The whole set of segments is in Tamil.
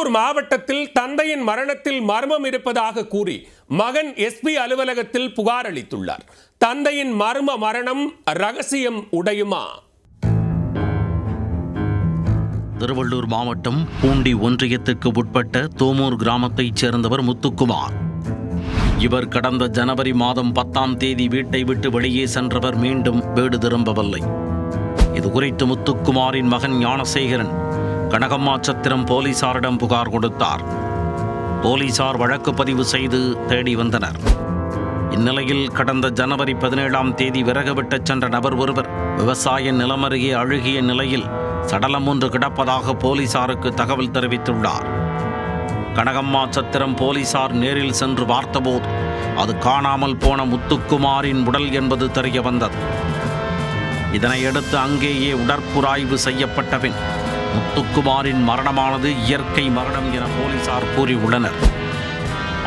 திருவள்ளூர் மாவட்டத்தில் தந்தையின் மரணத்தில் மர்மம் இருப்பதாக கூறி மகன் எஸ்பி அலுவலகத்தில் புகார் அளித்துள்ளார். தந்தையின் மர்ம மரணம் ரகசியம் உடையுமா? திருவள்ளூர் மாவட்டம் பூண்டி ஒன்றியத்திற்கு உட்பட்ட தோமூர் கிராமத்தைச் சேர்ந்தவர் முத்துக்குமார். இவர் கடந்த ஜனவரி மாதம் 10ஆம் தேதி வீட்டை விட்டு வெளியே சென்றவர் மீண்டும் வீடு திரும்பவில்லை. இதுகுறித்து முத்துக்குமாரின் மகன் ஞானசேகரன் கனகம்மாச்சத்திரம் போலீசாரிடம் புகார் கொடுத்தார். போலீசார் வழக்கு பதிவு செய்து தேடி வந்தனர். இந்நிலையில் கடந்த ஜனவரி 17ஆம் தேதி விறகு விட்டுச் சென்ற நபர் ஒருவர் விவசாய நிலம் அருகே அழுகிய நிலையில் சடலம் ஒன்று கிடப்பதாக போலீசாருக்கு தகவல் தெரிவித்துள்ளார். கனகம்மாச்சத்திரம் போலீசார் நேரில் சென்று பார்த்தபோது அது காணாமல் போன முத்துக்குமாரின் உடல் என்பது தெரிய வந்தது. இதனையடுத்து அங்கேயே உடற்கூறாய்வு செய்யப்பட்ட பின் முத்துக்குமாரின் மரணமானது இயற்கை மரணம் என போலீசார் கூறியுள்ளனர்.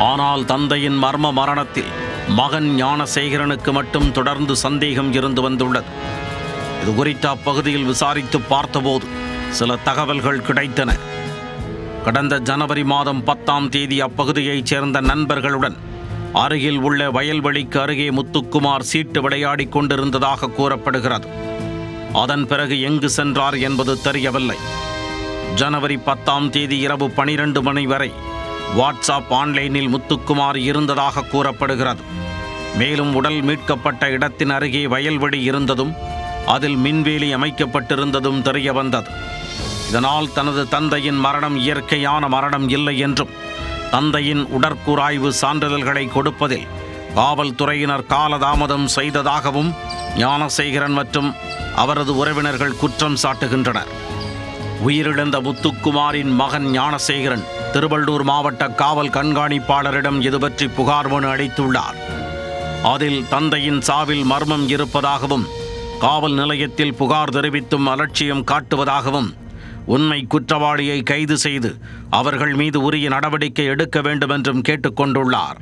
ஆனால் தந்தையின் மர்ம மரணத்தில் மகன் ஞானசேகரனுக்கு மட்டும் தொடர்ந்து சந்தேகம் இருந்து வந்துள்ளது. இதுகுறித்து அப்பகுதியில் விசாரித்து பார்த்தபோது சில தகவல்கள் கிடைத்தன. கடந்த ஜனவரி மாதம் 10ஆம் தேதி அப்பகுதியைச் சேர்ந்த நண்பர்களுடன் அருகில் உள்ள வயல்வெளிக்கு அருகே முத்துக்குமார் சீட்டு விளையாடி கொண்டிருந்ததாக கூறப்படுகிறது. அதன் பிறகு எங்கு சென்றார் என்பது தெரியவில்லை. ஜனவரி 10ஆம் தேதி இரவு 12 மணி வரை வாட்ஸ்அப் ஆன்லைனில் முத்துக்குமார் இருந்ததாக கூறப்படுகிறது. மேலும் உடல் மீட்கப்பட்ட இடத்தின் அருகே வயல்வெளி இருந்ததும் அதில் மின்வேலி அமைக்கப்பட்டிருந்ததும் தெரிய வந்தது. இதனால் தனது தந்தையின் மரணம் இயற்கையான மரணம் இல்லை என்றும் தந்தையின் உடற்கூறாய்வு சான்றிதழ்களை கொடுப்பதில் காவல்துறையினர் காலதாமதம் செய்ததாகவும் ஞானசேகரன் மற்றும் அவரது உறவினர்கள் குற்றம் சாட்டுகின்றனர். உயிரிழந்த முத்துக்குமாரின் மகன் ஞானசேகரன் திருவள்ளூர் மாவட்ட காவல் கண்காணிப்பாளரிடம் இதுபற்றி புகார் மனு அளித்துள்ளார். அதில் தந்தையின் சாவில் மர்மம் இருப்பதாகவும் காவல் நிலையத்தில் புகார் தெரிவித்தும் அலட்சியம் காட்டுவதாகவும் உண்மை குற்றவாளியை கைது செய்து அவர்கள் மீது உரிய நடவடிக்கை எடுக்க வேண்டும் என்றும் கேட்டுக்கொண்டுள்ளார்.